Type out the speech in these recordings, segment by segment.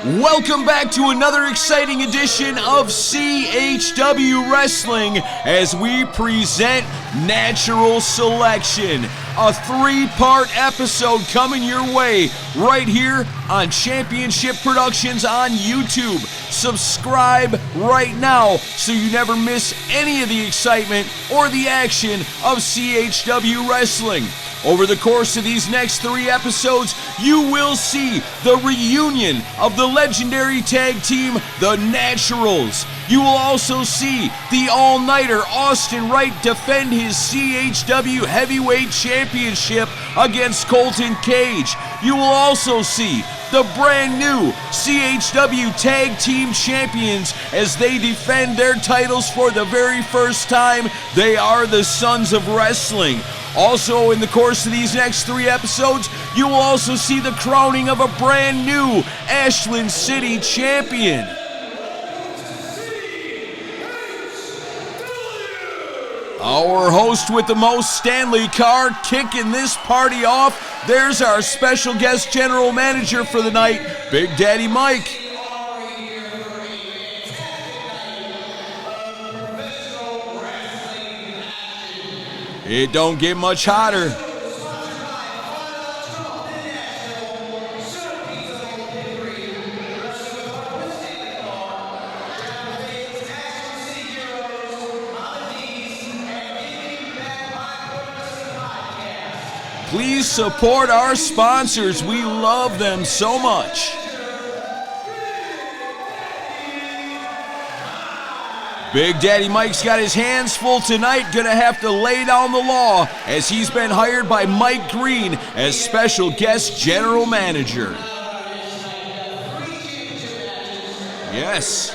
Welcome back to another exciting edition of CHW Wrestling as we present Natural Selection, a 3-part episode coming your way right here on Championship Productions on YouTube. Subscribe right now so you never miss any of the excitement or the action of CHW Wrestling. Over the course of these next 3 episodes, you will see the reunion of the legendary tag team, The Naturals. You will also see the all-nighter Austin Wright defend his CHW Heavyweight Championship against Colton Cage. You will also see the brand new CHW Tag Team Champions as they defend their titles for the very first time. They are the Sons of Wrestling. Also, in the course of these next 3 episodes, you will also see the crowning of a brand new Ashland City champion. Our host with the most Stanley card kicking this party off. There's our special guest general manager for the night, Big Daddy Mike. It don't get much hotter. Please support our sponsors. We love them so much. Big Daddy Mike's got his hands full tonight, gonna have to lay down the law as he's been hired by Mike Green as special guest general manager. Yes.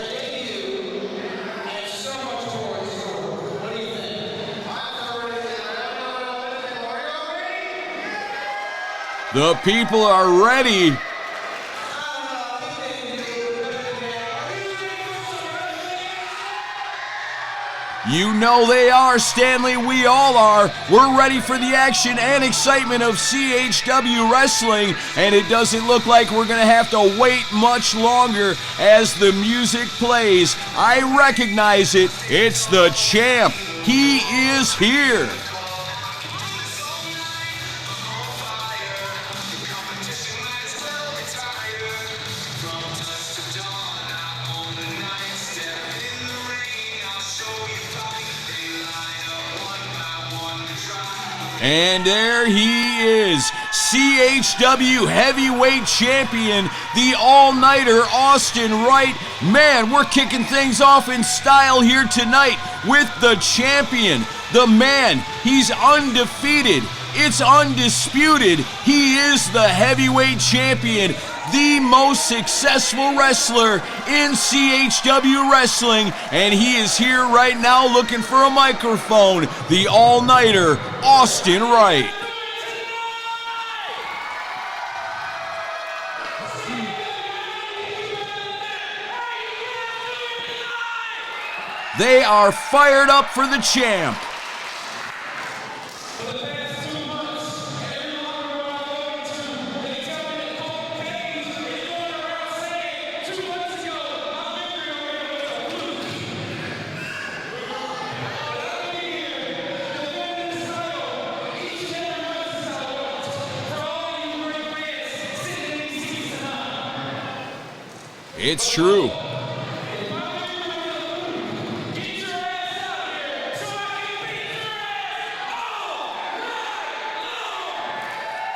The people are ready. You know they are, Stanley. We all are. We're ready for the action and excitement of CHW Wrestling, and it doesn't look like we're going to have to wait much longer as the music plays. I recognize it. It's the champ. He is here. And there he is, CHW Heavyweight Champion, the all-nighter Austin Wright. Man, we're kicking things off in style here tonight with the champion, the man. He's undefeated. It's undisputed. He is the heavyweight champion, the most successful wrestler in CHW Wrestling, and he is here right now looking for a microphone, the all-nighter Austin Wright. They are fired up for the champ. It's true.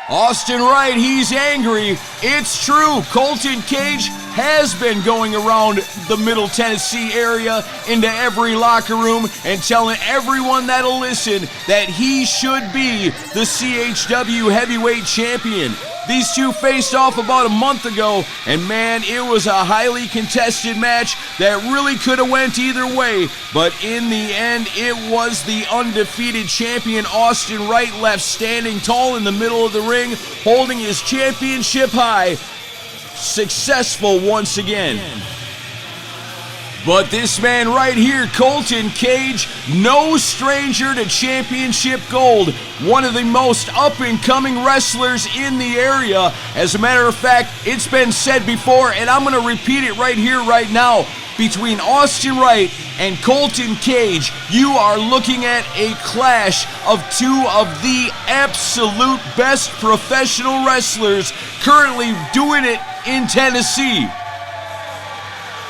Austin Wright, he's angry. It's true. Colton Cage has been going around the Middle Tennessee area into every locker room and telling everyone that'll listen that he should be the CHW Heavyweight Champion. These two faced off about a month ago, and man, it was a highly contested match that really could have went either way, but in the end, it was the undefeated champion Austin Wright left standing tall in the middle of the ring, holding his championship high, successful once again. But this man right here, Colton Cage, no stranger to championship gold. One of the most up-and-coming wrestlers in the area. As a matter of fact, it's been said before, and I'm going to repeat it right here, right now. Between Austin Wright and Colton Cage, you are looking at a clash of two of the absolute best professional wrestlers currently doing it in Tennessee.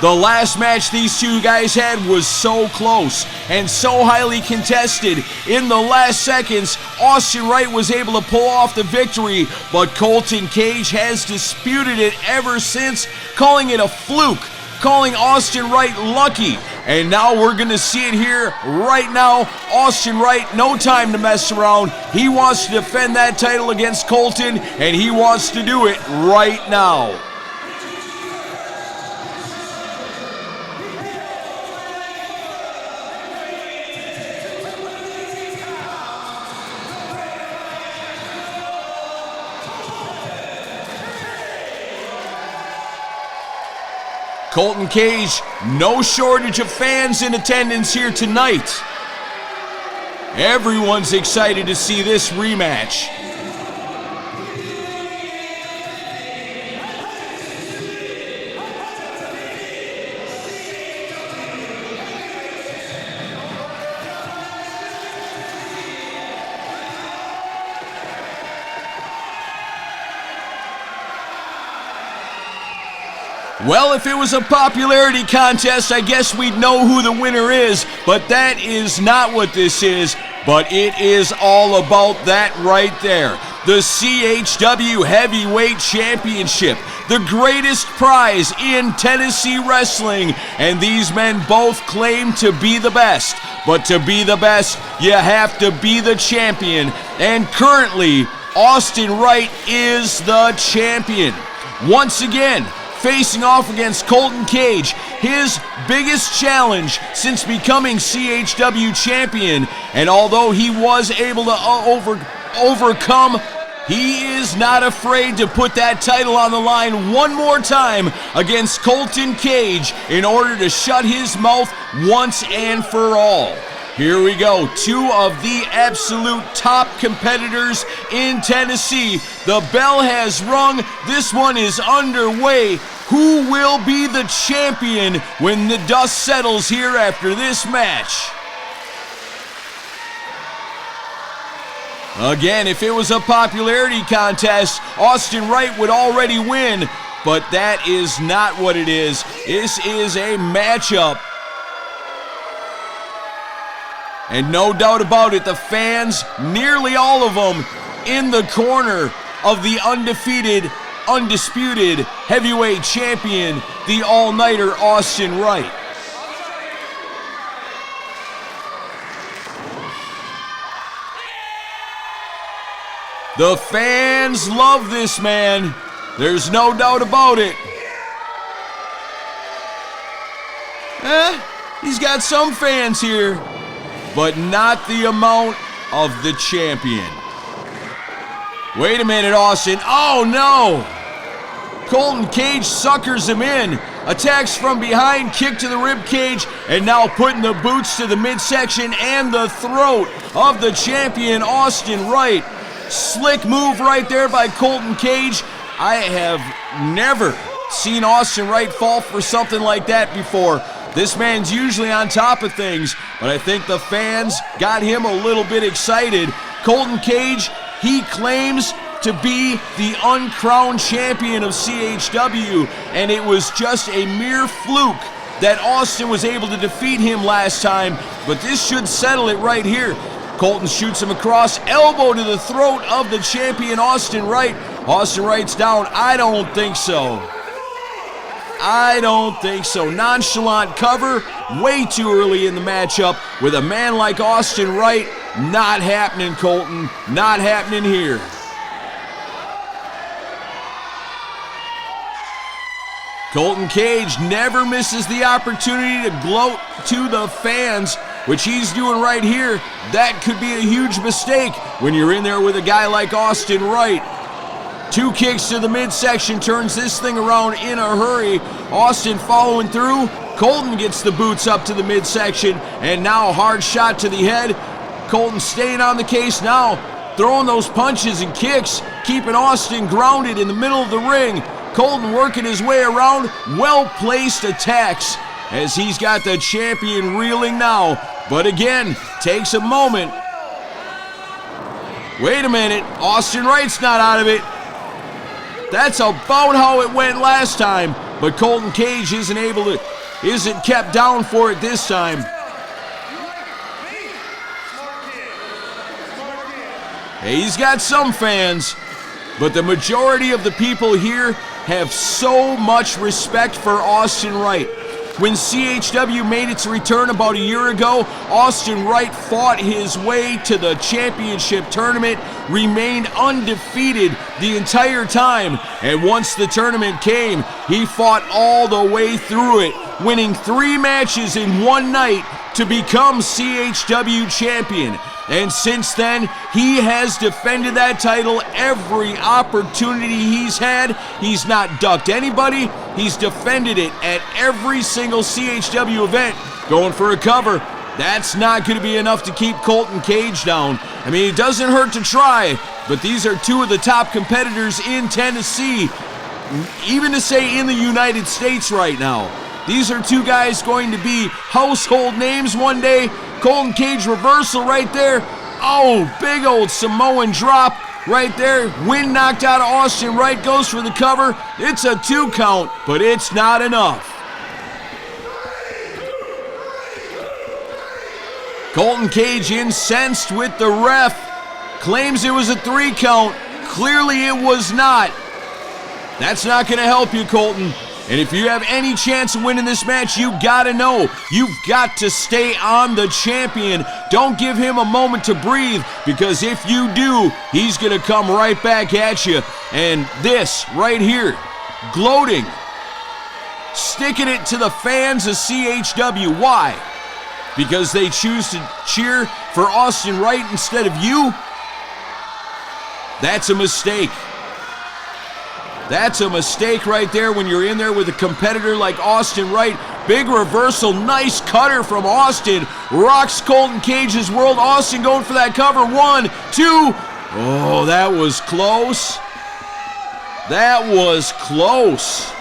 The last match these two guys had was so close and so highly contested. In the last seconds, Austin Wright was able to pull off the victory, but Colton Cage has disputed it ever since, calling it a fluke, calling Austin Wright lucky. And now we're going to see it here right now. Austin Wright, no time to mess around. He wants to defend that title against Colton, and he wants to do it right now. Colton Cage, no shortage of fans in attendance here tonight. Everyone's excited to see this rematch. Well, if it was a popularity contest, I guess we'd know who the winner is, but that is not what this is. But it is all about that right there. The CHW Heavyweight Championship, the greatest prize in Tennessee wrestling, and these men both claim to be the best. But to be the best, you have to be the champion, and currently, Austin Wright is the champion. Once again, facing off against Colton Cage, his biggest challenge since becoming CHW champion. And although he was able to overcome, he is not afraid to put that title on the line one more time against Colton Cage in order to shut his mouth once and for all. Here we go, two of the absolute top competitors in Tennessee. The bell has rung, this one is underway. Who will be the champion when the dust settles here after this match? Again, if it was a popularity contest, Austin Wright would already win, but that is not what it is. This is a matchup. And no doubt about it, the fans, nearly all of them, in the corner of the undefeated, undisputed heavyweight champion, the all-nighter Austin Wright. The fans love this man. There's no doubt about it. He's got some fans here, but not the amount of the champion. Wait a minute, Austin. Oh, no! Colton Cage suckers him in. Attacks from behind, kick to the rib cage, and now putting the boots to the midsection and the throat of the champion, Austin Wright. Slick move right there by Colton Cage. I have never seen Austin Wright fall for something like that before. This man's usually on top of things, but I think the fans got him a little bit excited. Colton Cage, he claims to be the uncrowned champion of CHW, and it was just a mere fluke that Austin was able to defeat him last time, but this should settle it right here. Colton shoots him across, elbow to the throat of the champion, Austin Wright. Austin Wright's down. I don't think so. I don't think so. Nonchalant cover, way too early in the matchup with a man like Austin Wright. Not happening, Colton. Not happening here. Colton Cage never misses the opportunity to gloat to the fans, which he's doing right here. That could be a huge mistake when you're in there with a guy like Austin Wright. Two kicks to the midsection turns this thing around in a hurry. Austin following through. Colton gets the boots up to the midsection, and now a hard shot to the head. Colton staying on the case now, throwing those punches and kicks, keeping Austin grounded in the middle of the ring. Colton working his way around, well-placed attacks as he's got the champion reeling now. But again, takes a moment. Wait a minute, Austin Wright's not out of it. That's about how it went last time, but Colton Cage isn't kept down for it this time. Hey, he's got some fans, but the majority of the people here have so much respect for Austin Wright. When CHW made its return about a year ago, Austin Wright fought his way to the championship tournament, remained undefeated the entire time, and once the tournament came, he fought all the way through it, winning 3 matches in one night to become CHW champion. And since then, he has defended that title every opportunity he's had. He's not ducked anybody. He's defended it at every single CHW event. Going for a cover. That's not going to be enough to keep Colton Cage down. I mean, it doesn't hurt to try, but these are 2 of the top competitors in Tennessee, even to say in the United States right now. These are 2 guys going to be household names one day. Colton Cage reversal right there. Oh, big old Samoan drop right there. Wind knocked out of Austin Wright, goes for the cover. It's a 2 count, but it's not enough. Colton Cage incensed with the ref. Claims it was a 3 count. Clearly it was not. That's not going to help you, Colton. And if you have any chance of winning this match, you gotta know, you've got to stay on the champion. Don't give him a moment to breathe, because if you do, he's gonna come right back at you. And this right here, gloating, sticking it to the fans of CHW. Why? Because they choose to cheer for Austin Wright instead of you? That's a mistake. That's a mistake right there when you're in there with a competitor like Austin Wright. Big reversal, nice cutter from Austin. Rocks Colton Cage's world. Austin going for that cover. 1, 2. Oh, that was close. That was close.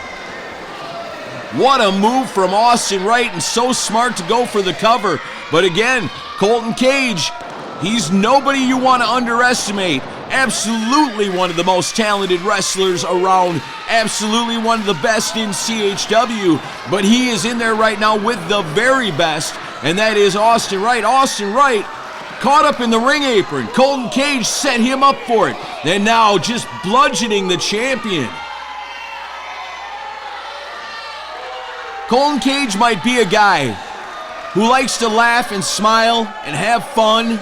What a move from Austin Wright, and so smart to go for the cover. But again, Colton Cage, he's nobody you want to underestimate. Absolutely one of the most talented wrestlers around. Absolutely one of the best in CHW. But he is in there right now with the very best, and that is Austin Wright. Austin Wright caught up in the ring apron. Colton Cage set him up for it. And now just bludgeoning the champion. Colton Cage might be a guy who likes to laugh and smile and have fun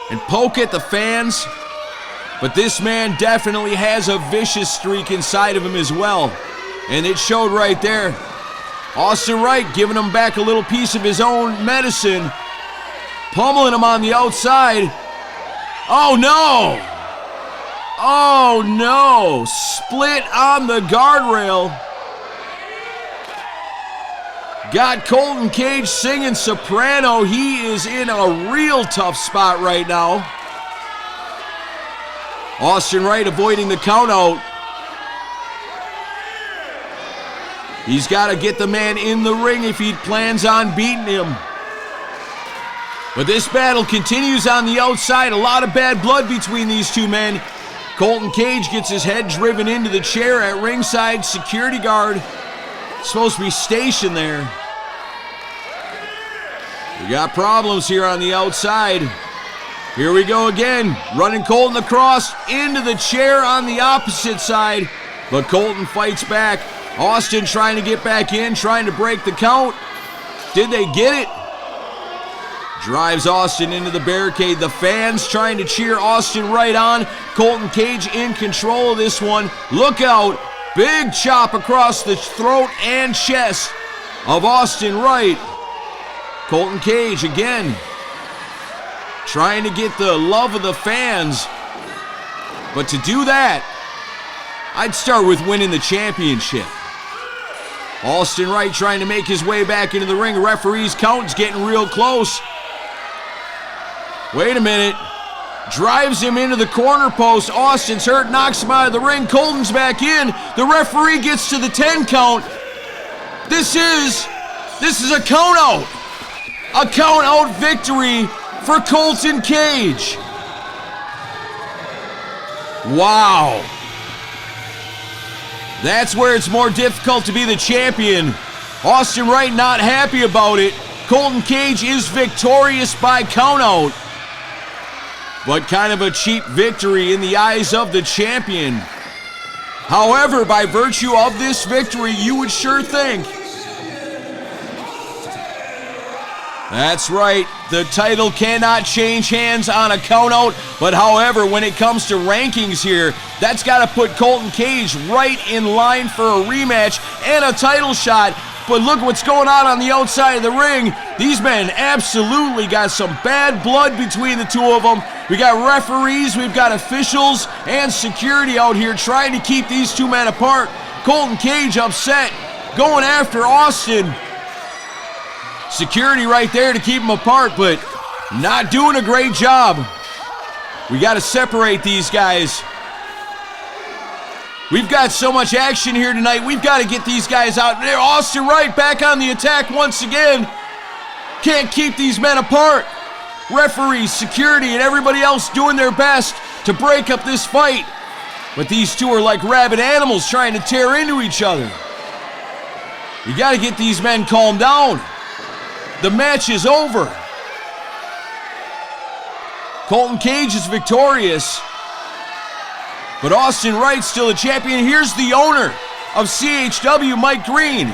and poke at the fans, but this man definitely has a vicious streak inside of him as well, and it showed right there. Austin Wright giving him back a little piece of his own medicine, pummeling him on the outside. Oh no! Oh no! Split on the guardrail. Got Colton Cage singing soprano. He is in a real tough spot right now. Austin Wright avoiding the count out. He's got to get the man in the ring if he plans on beating him. But this battle continues on the outside. A lot of bad blood between these 2 men. Colton Cage gets his head driven into the chair at ringside. Security guard supposed to be stationed there. We got problems here on the outside. Here we go again. Running Colton across into the chair on the opposite side. But Colton fights back. Austin trying to get back in, trying to break the count. Did they get it? Drives Austin into the barricade. The fans trying to cheer Austin Wright on. Colton Cage in control of this one. Look out. Big chop across the throat and chest of Austin Wright. Colton Cage again trying to get the love of the fans. But to do that, I'd start with winning the championship. Austin Wright trying to make his way back into the ring. Referee's count's getting real close. Wait a minute. Drives him into the corner post. Austin's hurt, knocks him out of the ring. Colton's back in. The referee gets to the 10 count. This is a count out. A count out victory for Colton Cage. Wow. That's where it's more difficult to be the champion. Austin Wright not happy about it. Colton Cage is victorious by countout. But kind of a cheap victory in the eyes of the champion. However, by virtue of this victory, you would sure think. That's right, the title cannot change hands on a countout, but however, when it comes to rankings here, that's got to put Colton Cage right in line for a rematch and a title shot. But look what's going on the outside of the ring. These men absolutely got some bad blood between the two of them. We got referees, we've got officials, and security out here trying to keep these two men apart. Colton Cage upset, going after Austin. Security right there to keep them apart, but not doing a great job. We got to separate these guys. We've got so much action here tonight. We've got to get these guys out there. Austin Wright back on the attack once again. Can't keep these men apart. Referees, security, and everybody else doing their best to break up this fight. But these two are like rabid animals trying to tear into each other. You got to get these men calmed down. The match is over. Colton Cage is victorious. But Austin Wright's still a champion. Here's the owner of CHW, Mike Green.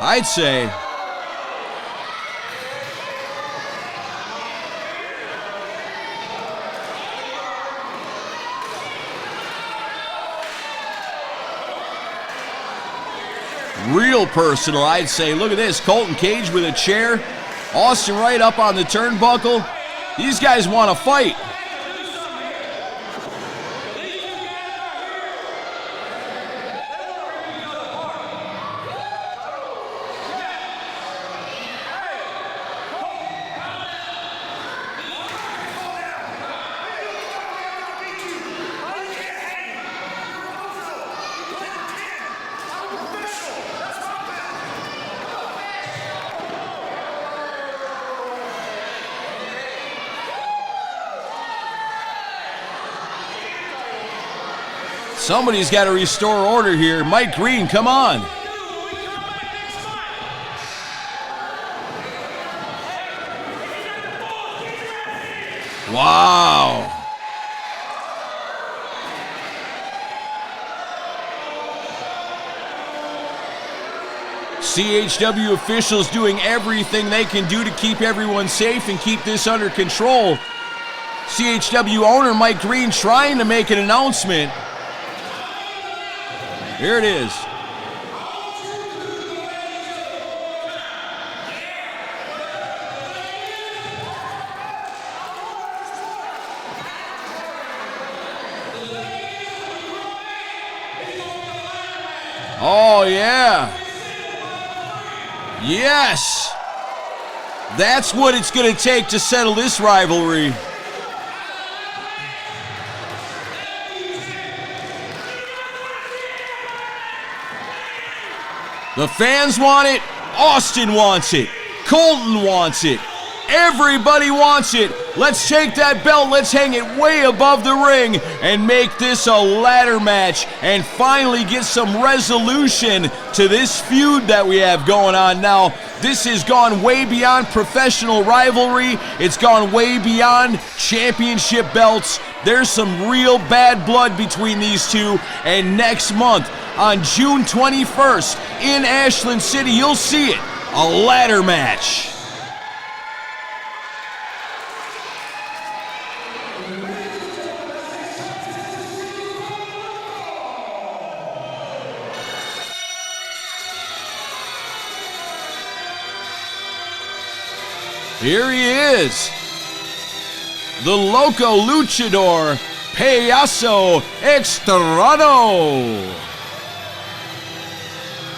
I'd say real personal, I'd say. Look at this, Colton Cage with a chair, Austin Wright up on the turnbuckle. These guys want to fight. Somebody's got to restore order here. Mike Green, come on. Wow. CHW officials doing everything they can do to keep everyone safe and keep this under control. CHW owner Mike Green trying to make an announcement. Here it is. Oh, yeah. Yes. That's what it's going to take to settle this rivalry. The fans want it, Austin wants it, Colton wants it, everybody wants it. Let's take that belt, let's hang it way above the ring and make this a ladder match and finally get some resolution to this feud that we have going on now. This has gone way beyond professional rivalry. It's gone way beyond championship belts. There's some real bad blood between these two, and next month, on June 21st in Ashland City, you'll see it, a ladder match. Here he is, the Loco Luchador, Payaso Extrano.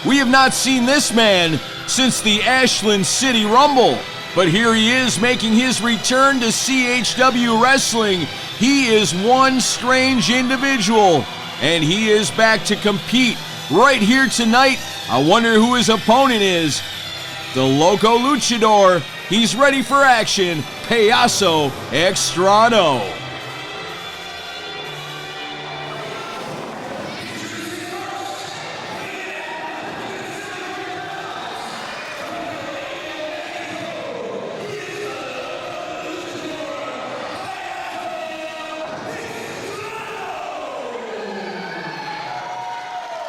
We have not seen this man since the Ashland City Rumble, but here he is making his return to CHW Wrestling. He is one strange individual, and he is back to compete right here tonight. I wonder who his opponent is. The Loco Luchador, he's ready for action, Payaso Extrano.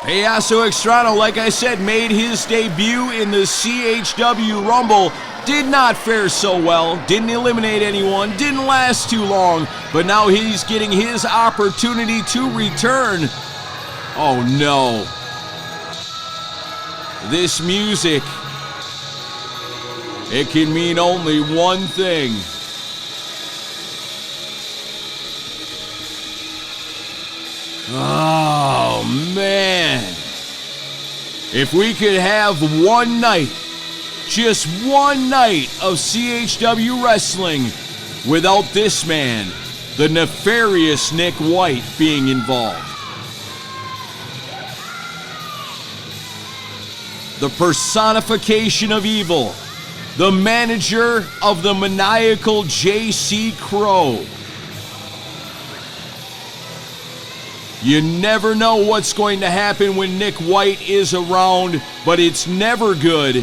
Payaso Extrano, like I said, made his debut in the CHW Rumble. Did not fare so well, didn't eliminate anyone, didn't last too long, but now he's getting his opportunity to return. Oh no. This music, it can mean only one thing. Oh, man. If we could have one night, just one night of CHW wrestling without this man, the nefarious Nick White, being involved. The personification of evil, the manager of the maniacal J.C. Crow. You never know what's going to happen when Nick White is around, but it's never good.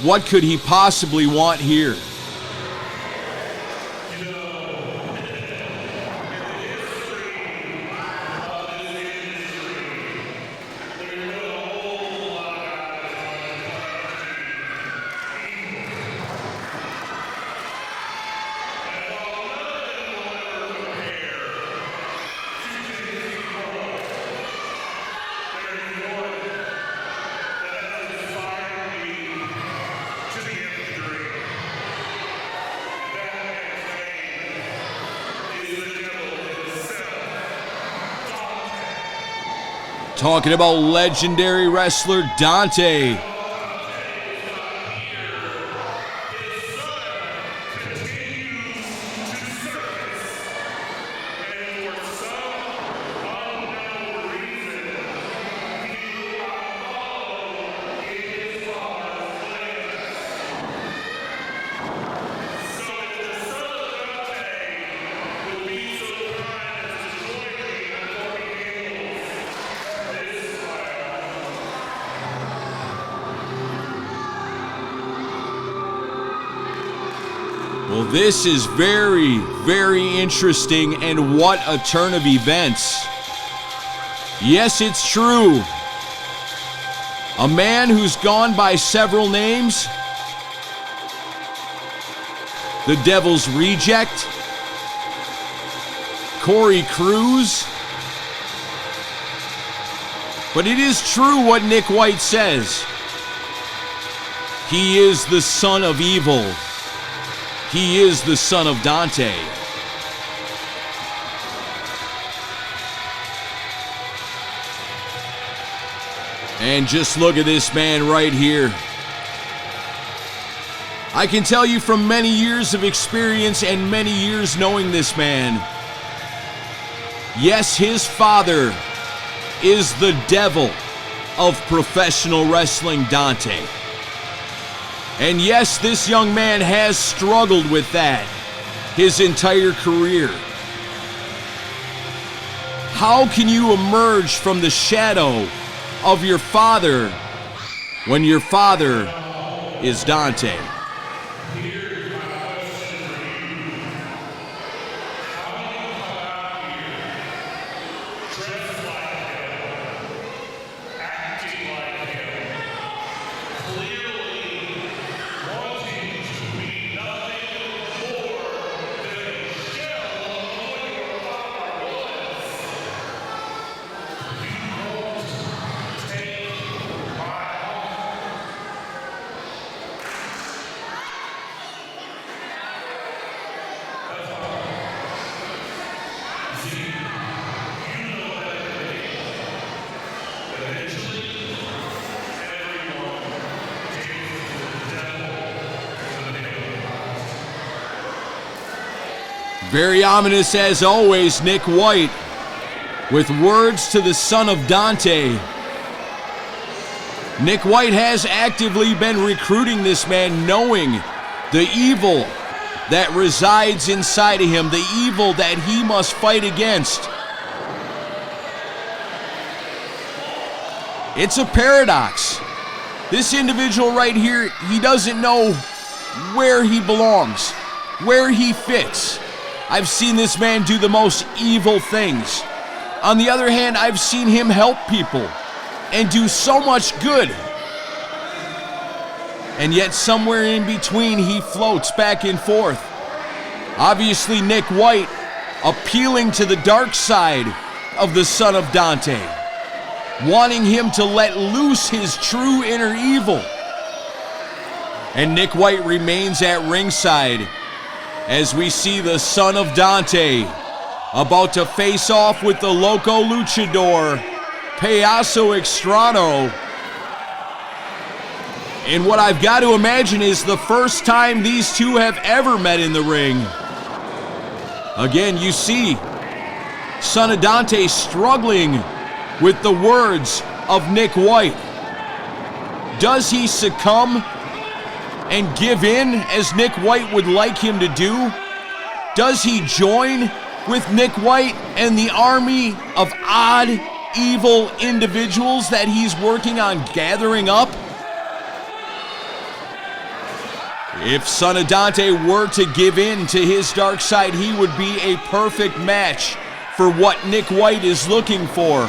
What could he possibly want here? Talking about legendary wrestler Dante. Well, this is very, very interesting, and what a turn of events. Yes, it's true. A man who's gone by several names. The Devil's Reject. Corey Cruz. But it is true what Nick White says. He is the son of evil. He is the son of Dante. And just look at this man right here. I can tell you from many years of experience and many years knowing this man. Yes, his father is the devil of professional wrestling, Dante. And yes, this young man has struggled with that his entire career. How can you emerge from the shadow of your father when your father is Dante? Very ominous as always, Nick White, with words to the son of Dante. Nick White has actively been recruiting this man, knowing the evil that resides inside of him, the evil that he must fight against. It's a paradox. This individual right here, he doesn't know where he belongs, where he fits. I've seen this man do the most evil things. On the other hand, I've seen him help people and do so much good. And yet somewhere in between, he floats back and forth. Obviously, Nick White appealing to the dark side of the son of Dante, wanting him to let loose his true inner evil. And Nick White remains at ringside as we see the son of Dante about to face off with the loco luchador, Payaso Extrano. And what I've got to imagine is the first time these two have ever met in the ring. Again, you see son of Dante struggling with the words of Nick White. Does he succumb and give in as Nick White would like him to do? Does he join with Nick White and the army of odd, evil individuals that he's working on gathering up? If son of Dante were to give in to his dark side, he would be a perfect match for what Nick White is looking for.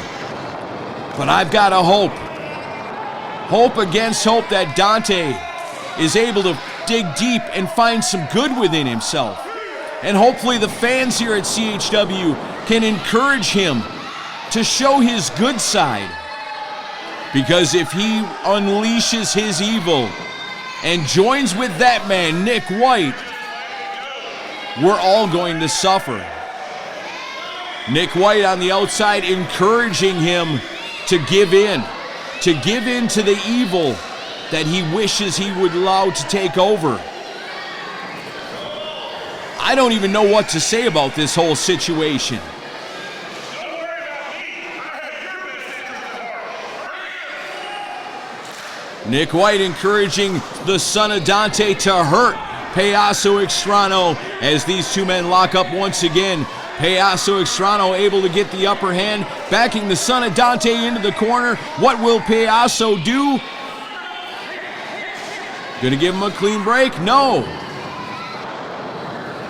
But I've got a hope against hope that Dante is able to dig deep and find some good within himself. And hopefully the fans here at CHW can encourage him to show his good side. Because if he unleashes his evil and joins with that man, Nick White, we're all going to suffer. Nick White on the outside encouraging him to give in to the evil that he wishes he would allow to take over. I don't even know what to say about this whole situation. Nick White encouraging the son of Dante to hurt Payaso Extrano as these two men lock up once again. Payaso Extrano able to get the upper hand, backing the son of Dante into the corner. What will Payaso do? Gonna give him a clean break? No.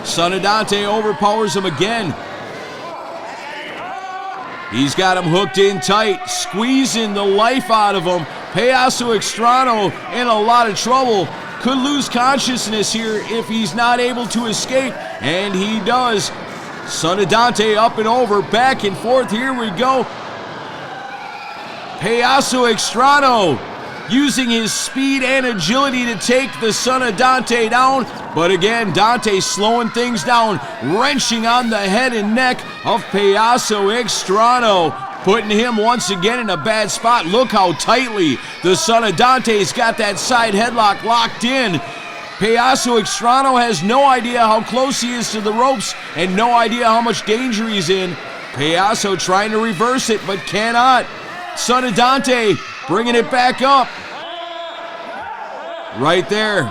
Son of Dante overpowers him again. He's got him hooked in tight, squeezing the life out of him. Payaso Extrano in a lot of trouble. Could lose consciousness here if he's not able to escape, and he does. Son of Dante up and over, back and forth. Here we go. Payaso Extrano using his speed and agility to take the son of Dante down. But again, Dante slowing things down, wrenching on the head and neck of Payaso Extrano, putting him once again in a bad spot. Look how tightly the son of Dante's got that side headlock locked in. Payaso Extrano has no idea how close he is to the ropes and no idea how much danger he's in. Payaso trying to reverse it, but cannot. Son of Dante bringing it back up. Right there.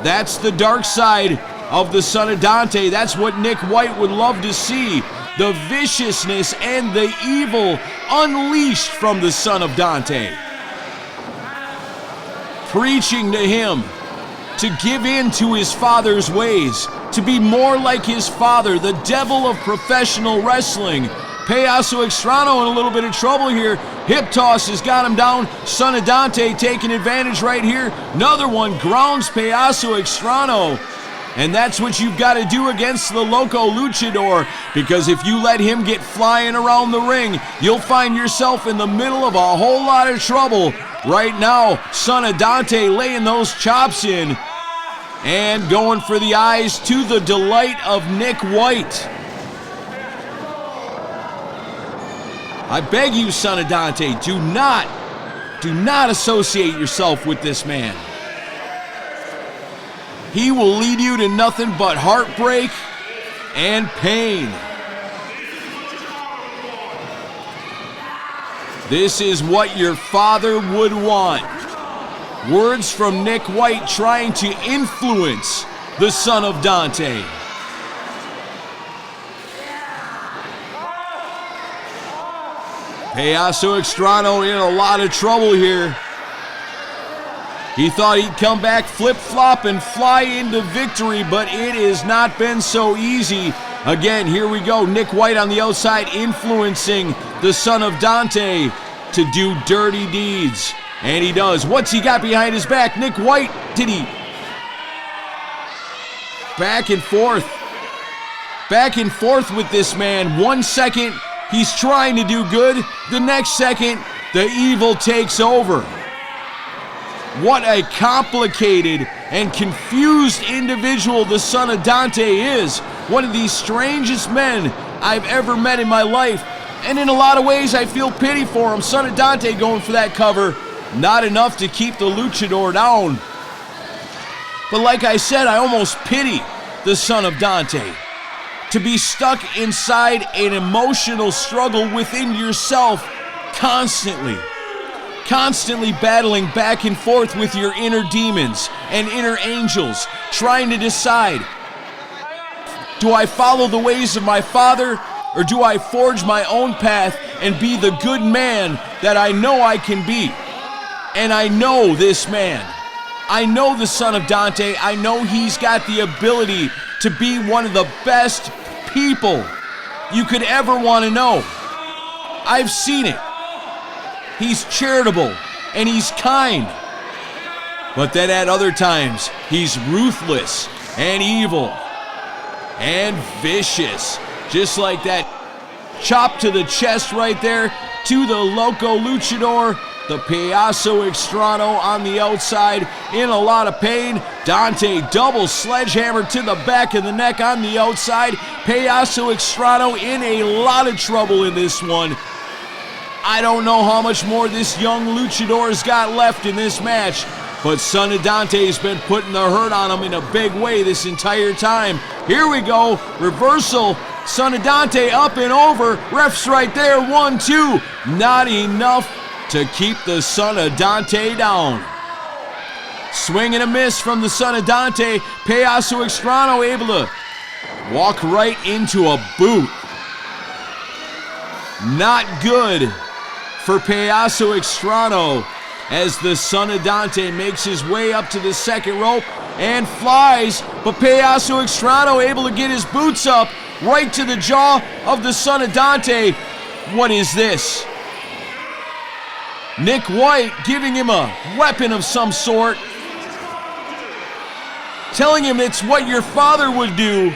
That's the dark side of the son of Dante. That's what Nick White would love to see. The viciousness and the evil unleashed from the son of Dante. Preaching to him to give in to his father's ways, to be more like his father, the devil of professional wrestling. Payaso Extrano in a little bit of trouble here. Hip toss has got him down. Son of Dante taking advantage right here. Another one grounds Payaso Extrano. And that's what you've got to do against the loco luchador, because if you let him get flying around the ring, you'll find yourself in the middle of a whole lot of trouble. Right now, son of Dante laying those chops in and going for the eyes to the delight of Nick White. I beg you, son of Dante, do not associate yourself with this man. He will lead you to nothing but heartbreak and pain. This is what your father would want. Words from Nick White trying to influence the son of Dante. Payaso Extrano in a lot of trouble here. He thought he'd come back flip-flop and fly into victory, but it has not been so easy. Again, here we go. Nick White on the outside influencing the son of Dante to do dirty deeds. And he does. What's he got behind his back? Nick White, did he? Back and forth. Back and forth with this man. 1 second, he's trying to do good. The next second, the evil takes over. What a complicated and confused individual the son of Dante is. One of the strangest men I've ever met in my life. And in a lot of ways, I feel pity for him. Son of Dante going for that cover. Not enough to keep the luchador down. But like I said, I almost pity the son of Dante. To be stuck inside an emotional struggle within yourself constantly. Constantly battling back and forth with your inner demons and inner angels, trying to decide, do I follow the ways of my father, or do I forge my own path and be the good man that I know I can be? And I know this man. I know the son of Dante. I know he's got the ability to be one of the best people you could ever want to know. I've seen it. He's charitable and he's kind. But then at other times, he's ruthless and evil and vicious. Just like that chop to the chest right there to the Loco Luchador. The Payaso Extrano on the outside in a lot of pain. Dante double sledgehammer to the back of the neck on the outside. Payaso Extrano in a lot of trouble in this one. I don't know how much more this young luchador's got left in this match, but son of Dante's been putting the hurt on him in a big way this entire time. Here we go, reversal. Son of Dante up and over. Ref's right there, 1-2. Not enough to keep the son of Dante down. Swing and a miss from the son of Dante. Payaso Extrano able to walk right into a boot. Not good for Payaso Extrano as the son of Dante makes his way up to the second rope and flies, but Payaso Extrano able to get his boots up right to the jaw of the son of Dante. What is this? Nick White giving him a weapon of some sort, telling him it's what your father would do.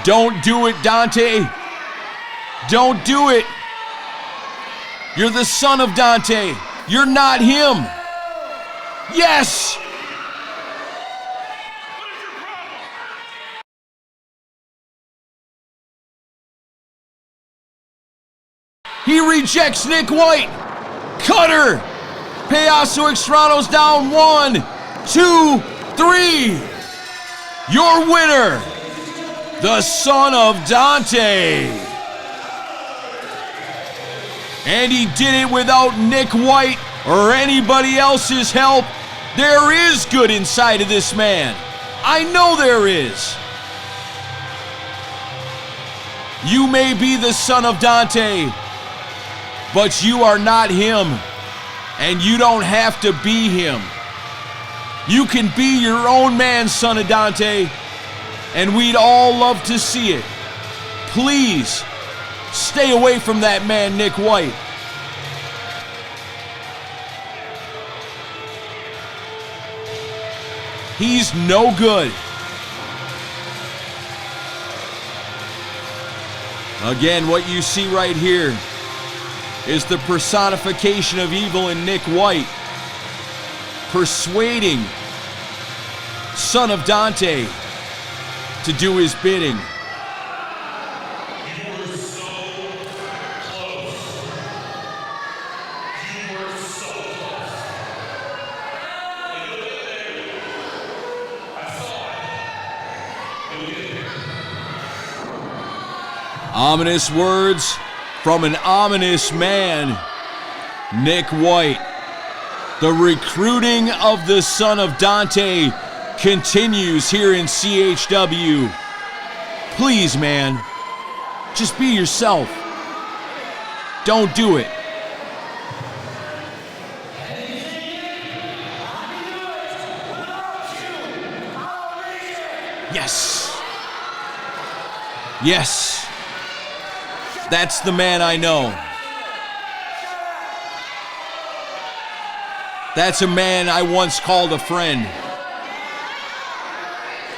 Don't do it, Dante. Don't do it. You're the son of Dante. You're not him. Yes! He rejects Nick White. Cutter. Payaso Extrano's down 1, 2, 3. Your winner, the son of Dante. And he did it without Nick White or anybody else's help. There is good inside of this man. I know there is. You may be the son of Dante, but you are not him, and you don't have to be him. You can be your own man, son of Dante, and we'd all love to see it. Please, stay away from that man, Nick White. He's no good. Again, what you see right here is the personification of evil in Nick White, persuading son of Dante to do his bidding. You were so close. You were so close. And you look there. I saw it. Ominous words from an ominous man, Nick White. The recruiting of the son of Dante continues here in CHW. Please, man, just be yourself. Don't do it. Yes. Yes. That's the man I know. That's a man I once called a friend.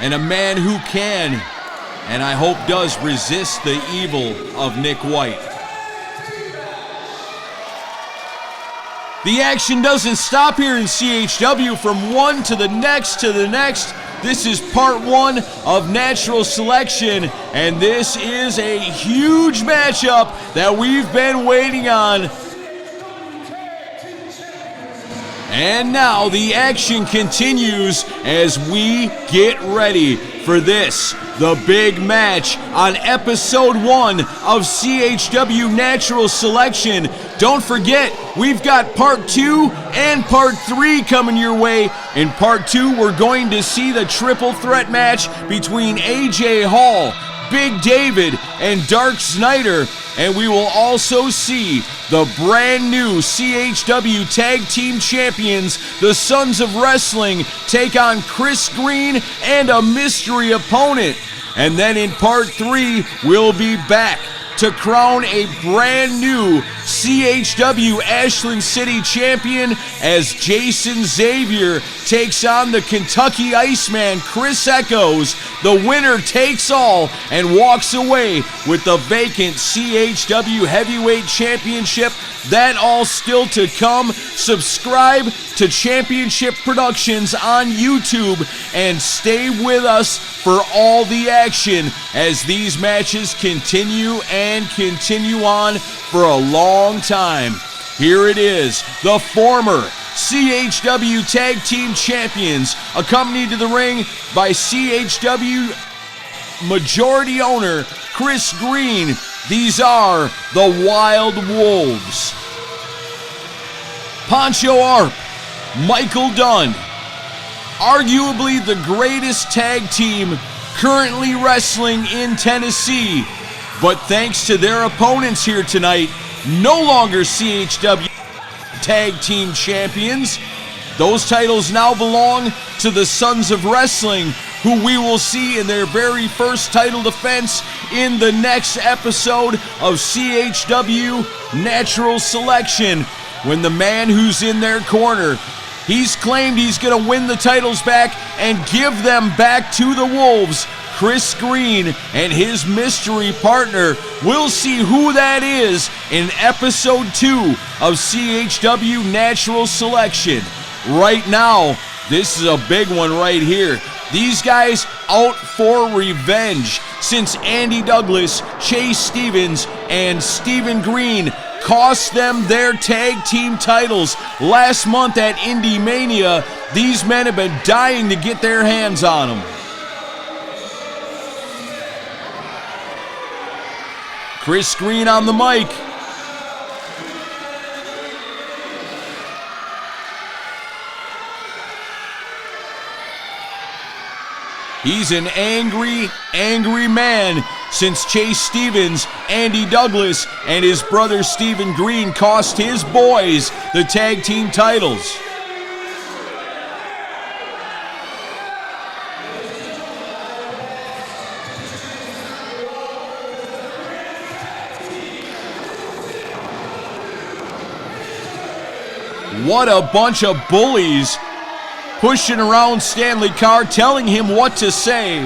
And a man who can, and I hope does, resist the evil of Nick White. The action doesn't stop here in CHW from one to the next to the next. This is part one of Natural Selection, and this is a huge matchup that we've been waiting on. And now the action continues as we get ready for this, the big match on episode 1 of CHW Natural Selection. Don't forget, we've got part 2 and part 3 coming your way. In part 2, we're going to see the triple threat match between AJ Hall, Big David, and Dark Snyder. And we will also see the brand new CHW Tag Team Champions, the Sons of Wrestling, take on Chris Green and a mystery opponent. And then in part 3, we'll be back to crown a brand new CHW Ashland City champion as Jason Xavier takes on the Kentucky Iceman Chris Echoes. The winner takes all and walks away with the vacant CHW Heavyweight Championship. That all still to come. Subscribe to Championship Productions on YouTube and stay with us for all the action as these matches continue and continue on for a long time. Here it is, the former CHW Tag Team Champions, accompanied to the ring by CHW majority owner Chris Green. These are the Wild Wolves. Poncho Arp, Michael Dunn, arguably the greatest tag team currently wrestling in Tennessee, but thanks to their opponents here tonight, no longer CHW Tag Team Champions. Those titles now belong to the Sons of Wrestling, who we will see in their very first title defense in the next episode of CHW Natural Selection, when the man who's in their corner, he's claimed he's going to win the titles back and give them back to the Wolves, Chris Green and his mystery partner. We'll see who that is in episode 2 of CHW Natural Selection. Right now, this is a big one right here. These guys out for revenge since Andy Douglas, Chase Stevens, and Stephen Green cost them their tag team titles last month at Indie Mania. These men have been dying to get their hands on them. Chris Green on the mic. He's an angry, angry man since Chase Stevens, Andy Douglas, and his brother Stephen Green cost his boys the tag team titles. What a bunch of bullies pushing around Stanley Carr, telling him what to say.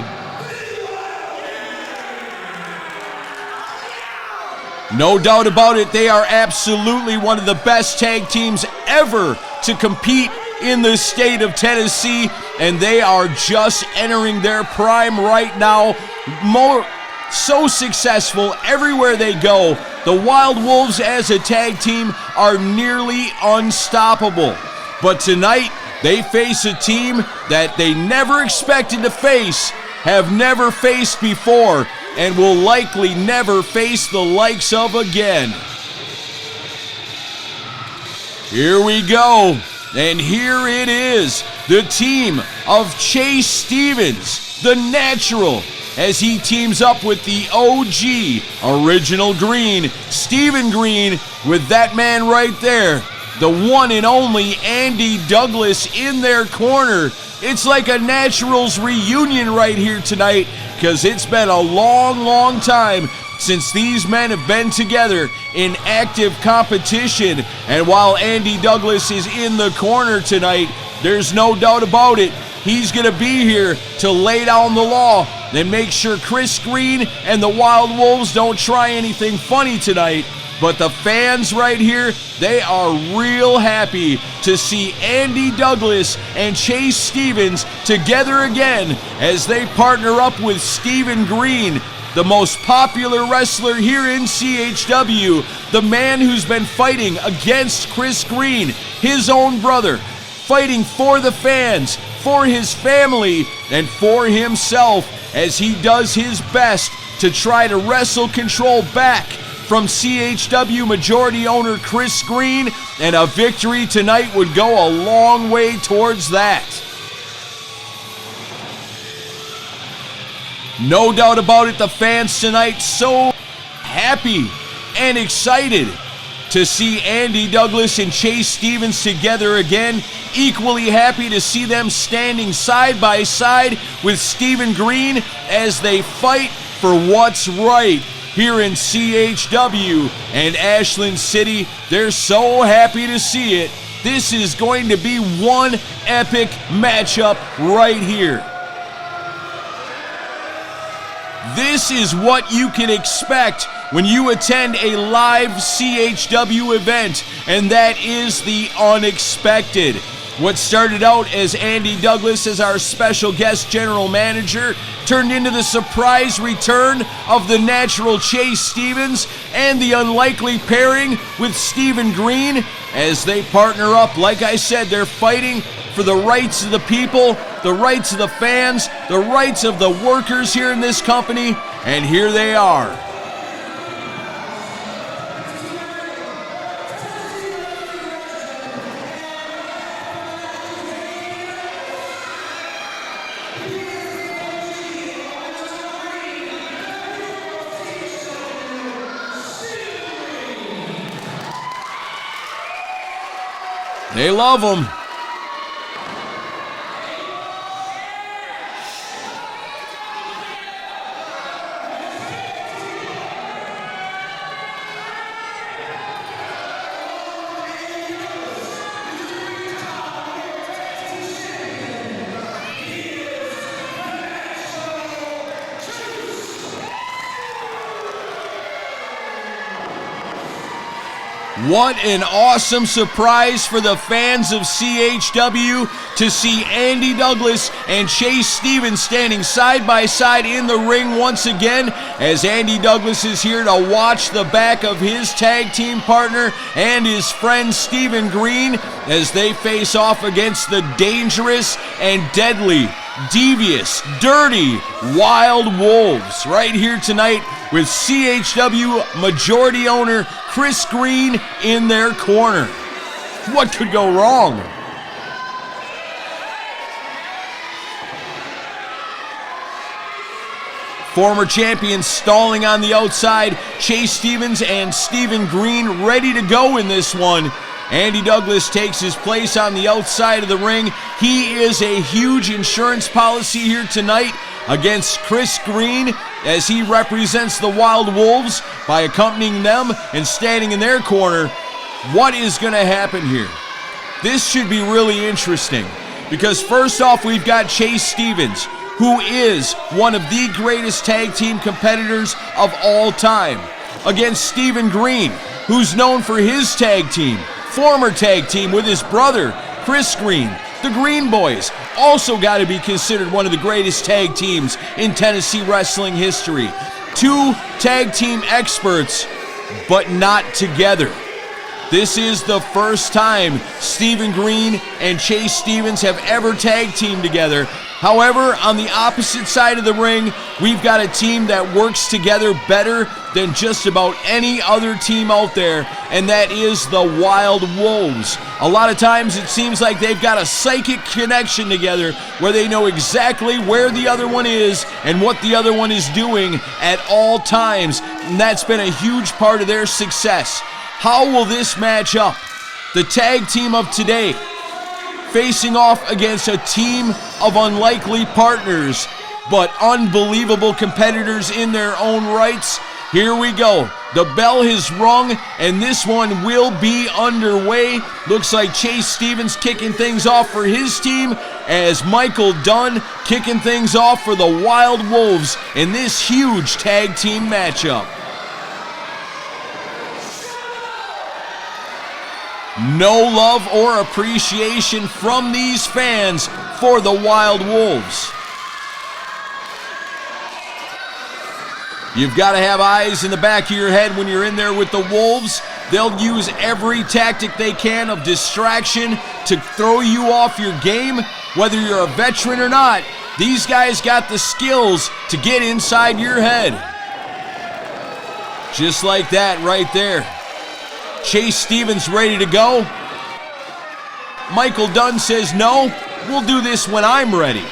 No doubt about it, they are absolutely one of the best tag teams ever to compete in the state of Tennessee, and they are just entering their prime right now. So successful everywhere they go. The Wild Wolves as a tag team are nearly unstoppable. But tonight, they face a team that they never expected to face have never faced before and will likely never face the likes of again. Here we go, and here it is, the team of Chase Stevens, the Natural, as he teams up with the OG, Original Green, Steven Green, with that man right there, the one and only Andy Douglas in their corner. It's like a Naturals reunion right here tonight, because it's been a long, long time since these men have been together in active competition. And while Andy Douglas is in the corner tonight, there's no doubt about it, he's going to be here to lay down the law and make sure Chris Green and the Wild Wolves don't try anything funny tonight. But the fans right here, they are real happy to see Andy Douglas and Chase Stevens together again as they partner up with Steven Green, the most popular wrestler here in CHW, the man who's been fighting against Chris Green, his own brother, fighting for the fans, for his family, and for himself as he does his best to try to wrestle control back from CHW majority owner Chris Green, and a victory tonight would go a long way towards that. No doubt about it, the fans tonight so happy and excited to see Andy Douglas and Chase Stevens together again. Equally happy to see them standing side by side with Steven Green as they fight for what's right here in CHW and Ashland City. They're so happy to see it. This is going to be one epic matchup right here. This is what you can expect when you attend a live CHW event, and that is the unexpected. What started out as Andy Douglas as our special guest general manager turned into the surprise return of the Natural Chase Stevens and the unlikely pairing with Steven Green as they partner up. Like I said, they're fighting for the rights of the people, the rights of the fans, the rights of the workers here in this company, and here they are. They love him. What an awesome surprise for the fans of CHW to see Andy Douglas and Chase Stevens standing side by side in the ring once again, as Andy Douglas is here to watch the back of his tag team partner and his friend Steven Green as they face off against the dangerous and deadly, devious, dirty Wild Wolves right here tonight with CHW majority owner Chris Green in their corner. What could go wrong? Former champions stalling on the outside, Chase Stevens and Steven Green ready to go in this one. Andy Douglas takes his place on the outside of the ring. He is a huge insurance policy here tonight against Chris Green as he represents the Wild Wolves by accompanying them and standing in their corner. What is going to happen here? This should be really interesting because first off, we've got Chase Stevens, who is one of the greatest tag team competitors of all time, against Steven Green, who's known for his tag team, former tag team with his brother, Chris Green. The Green Boys also got to be considered one of the greatest tag teams in Tennessee wrestling history. Two tag team experts, but not together. This is the first time Steven Green and Chase Stevens have ever tag teamed together. However, on the opposite side of the ring, we've got a team that works together better than just about any other team out there, and that is the Wild Wolves. A lot of times it seems like they've got a psychic connection together where they know exactly where the other one is and what the other one is doing at all times, and that's been a huge part of their success. How will this match up? The tag team of today, facing off against a team of unlikely partners, but unbelievable competitors in their own rights. Here we go. The bell has rung, and this one will be underway. Looks like Chase Stevens kicking things off for his team, as Michael Dunn kicking things off for the Wild Wolves in this huge tag team matchup. No love or appreciation from these fans for the Wild Wolves. You've got to have eyes in the back of your head when you're in there with the Wolves. They'll use every tactic they can of distraction to throw you off your game, whether you're a veteran or not. These guys got the skills to get inside your head. Just like that right there. Chase Stevens ready to go. Michael Dunn says, no, we'll do this when I'm ready.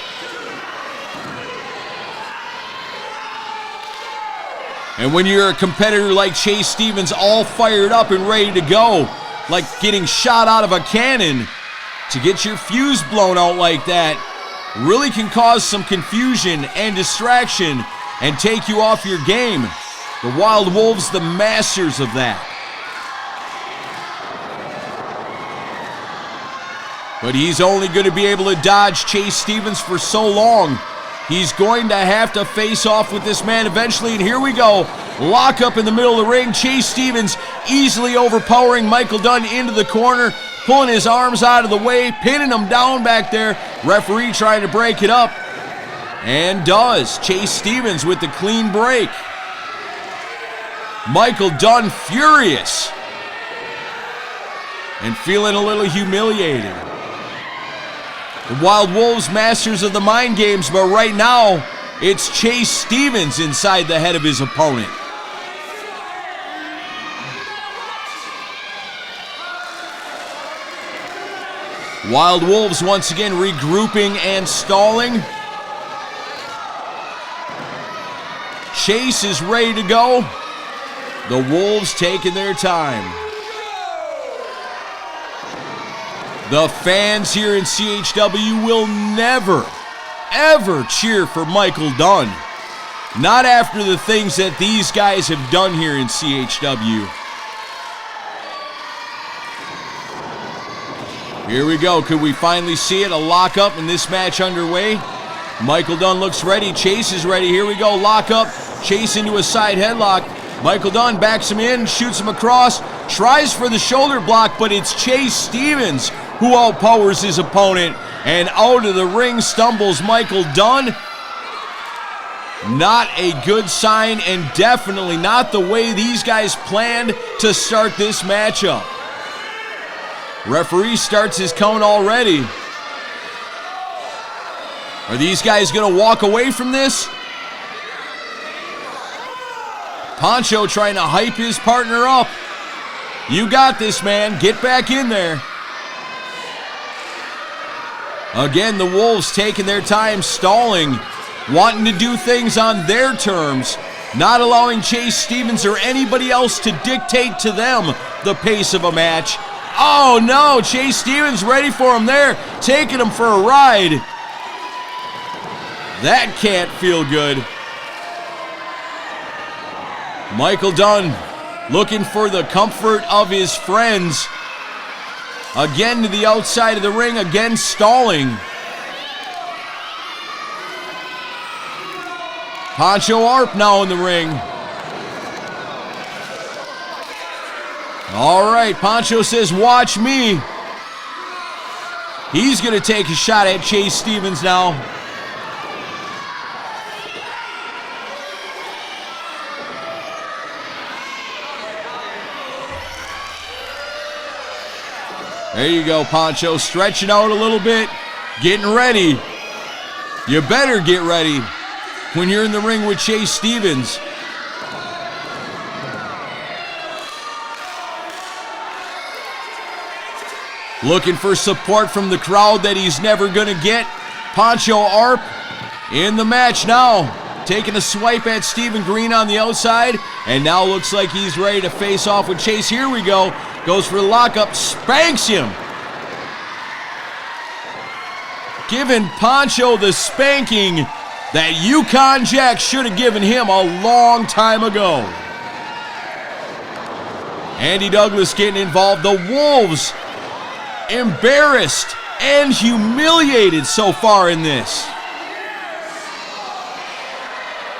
And when you're a competitor like Chase Stevens, all fired up and ready to go, like getting shot out of a cannon, to get your fuse blown out like that really can cause some confusion and distraction and take you off your game. The Wild Wolves, the masters of that. But he's only going to be able to dodge Chase Stevens for so long. He's going to have to face off with this man eventually, and here we go. Lock up in the middle of the ring. Chase Stevens easily overpowering Michael Dunn into the corner, pulling his arms out of the way, pinning him down back there. Referee trying to break it up, and does. Chase Stevens with the clean break. Michael Dunn furious and feeling a little humiliated. The Wild Wolves, masters of the mind games, but right now, it's Chase Stevens inside the head of his opponent. Wild Wolves once again regrouping and stalling. Chase is ready to go. The Wolves taking their time. The fans here in CHW will never, ever cheer for Michael Dunn. Not after the things that these guys have done here in CHW. Here we go. Could we finally see it? A lockup in this match underway. Michael Dunn looks ready. Chase is ready. Here we go. Lock up. Chase into a side headlock. Michael Dunn backs him in, shoots him across, tries for the shoulder block, but it's Chase Stevens who outpowers his opponent, and out of the ring stumbles Michael Dunn. Not a good sign, and definitely not the way these guys planned to start this matchup. Referee starts his count already. Are these guys going to walk away from this? Poncho trying to hype his partner up. You got this, man. Get back in there. Again, the Wolves taking their time, stalling, wanting to do things on their terms, not allowing Chase Stevens or anybody else to dictate to them the pace of a match. Oh no, Chase Stevens ready for him there, taking him for a ride. That can't feel good. Michael Dunn looking for the comfort of his friends. Again to the outside of the ring, again stalling. Poncho Arp now in the ring. All right, Poncho says, watch me. He's going to take a shot at Chase Stevens now. There you go, Poncho, stretching out a little bit, getting ready. You better get ready when you're in the ring with Chase Stevens. Looking for support from the crowd that he's never going to get. Pancho Arp in the match now. Taking a swipe at Stephen Green on the outside. And now looks like he's ready to face off with Chase. Here we go. Goes for the lockup. Spanks him. Giving Pancho the spanking that Yukon Jack should have given him a long time ago. Andy Douglas getting involved. The Wolves embarrassed and humiliated so far in this.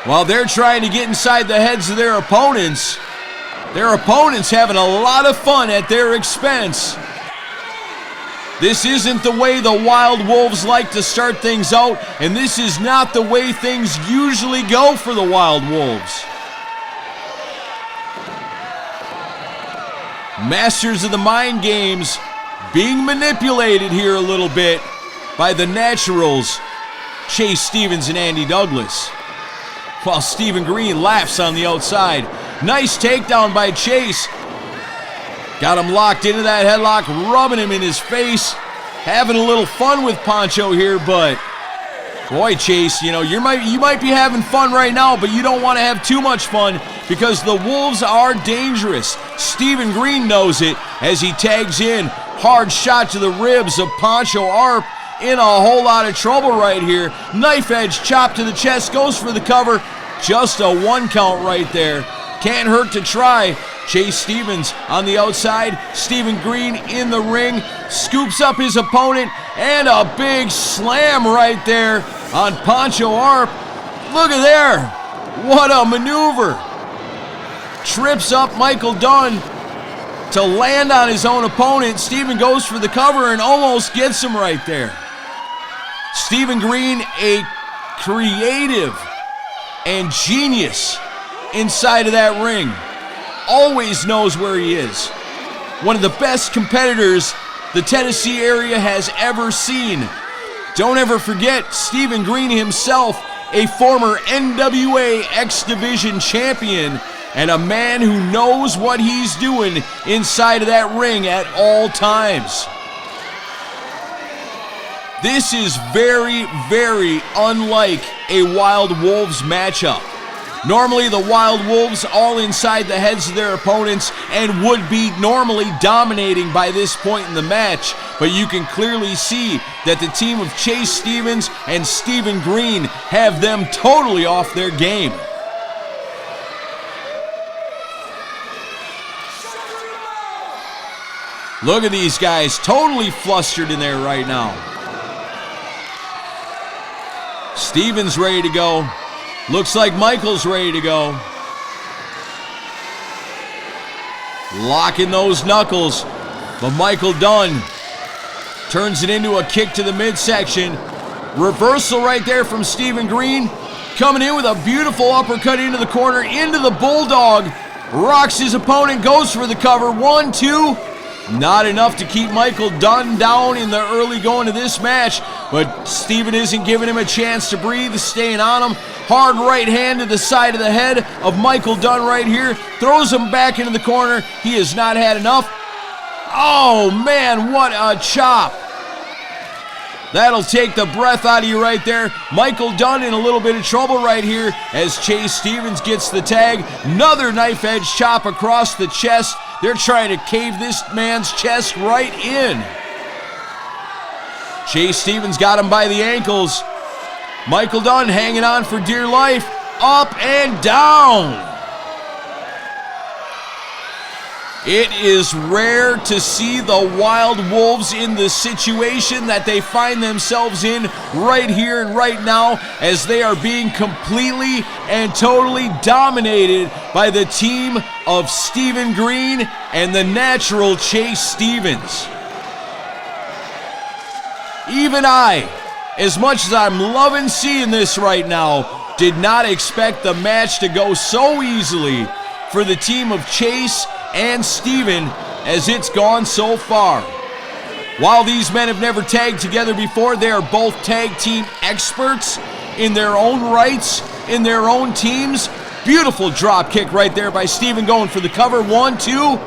While they're trying to get inside the heads of their opponents having a lot of fun at their expense. This isn't the way the Wild Wolves like to start things out, and this is not the way things usually go for the Wild Wolves. Masters of the mind games being manipulated here a little bit by the Naturals, Chase Stevens and Andy Douglas. While Stephen Green laughs on the outside. Nice takedown by Chase. Got him locked into that headlock, rubbing him in his face. Having a little fun with Pancho here, but boy, Chase, you might be having fun right now, but you don't want to have too much fun because the Wolves are dangerous. Stephen Green knows it as he tags in. Hard shot to the ribs of Pancho Arp. In a whole lot of trouble right here. Knife edge chop to the chest, goes for the cover. Just a 1 count right there. Can't hurt to try. Chase Stevens on the outside. Stephen Green in the ring. Scoops up his opponent. And a big slam right there on Pancho Arp. Look at there. What a maneuver. Trips up Michael Dunn to land on his own opponent. Stephen goes for the cover and almost gets him right there. Stephen Green, a creative and genius inside of that ring. Always knows where he is. One of the best competitors the Tennessee area has ever seen. Don't ever forget Stephen Green himself, a former NWA X Division champion and a man who knows what he's doing inside of that ring at all times. This is very, very unlike a Wild Wolves matchup. Normally the Wild Wolves all inside the heads of their opponents and would be normally dominating by this point in the match, but you can clearly see that the team of Chase Stevens and Stephen Green have them totally off their game. Look at these guys, totally flustered in there right now. Stevens ready to go. Looks like Michael's ready to go. Locking those knuckles. But Michael Dunn turns it into a kick to the midsection. Reversal right there from Stephen Green. Coming in with a beautiful uppercut into the corner, into the Bulldog. Rocks his opponent, goes for the cover. 1, 2. Not enough to keep Michael Dunn down in the early going of this match, but Stephen isn't giving him a chance to breathe, staying on him. Hard right hand to the side of the head of Michael Dunn right here. Throws him back into the corner. He has not had enough. Oh, man, what a chop. That'll take the breath out of you right there. Michael Dunn in a little bit of trouble right here as Chase Stevens gets the tag. Another knife edge chop across the chest. They're trying to cave this man's chest right in. Chase Stevens got him by the ankles. Michael Dunn hanging on for dear life. Up and down. It is rare to see the Wild Wolves in the situation that they find themselves in right here and right now, as they are being completely and totally dominated by the team of Stephen Green and the natural Chase Stevens. Even I, as much as I'm loving seeing this right now, did not expect the match to go so easily for the team of Chase and Stephen as it's gone so far. While these men have never tagged together before, they are both tag team experts in their own rights, in their own teams. Beautiful drop kick right there by Steven going for the cover. 1, 2.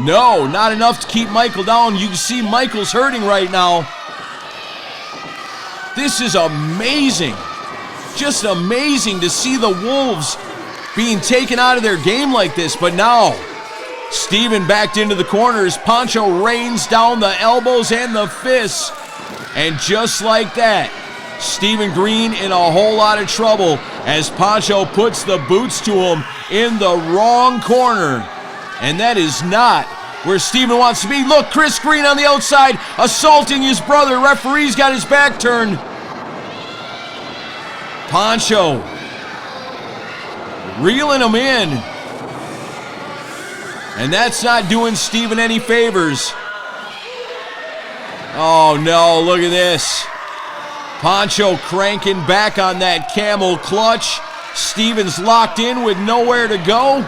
No, not enough to keep Michael down. You can see Michael's hurting right now. This is amazing. Just amazing to see the Wolves being taken out of their game like this. But now, Steven backed into the corners. Pancho rains down the elbows and the fists. And just like that, Steven Green in a whole lot of trouble as Pancho puts the boots to him in the wrong corner. And that is not where Steven wants to be. Look, Chris Green on the outside assaulting his brother. Referee's got his back turned. Pancho reeling him in. And that's not doing Steven any favors. Oh no, look at this. Pancho cranking back on that camel clutch. Steven's locked in with nowhere to go.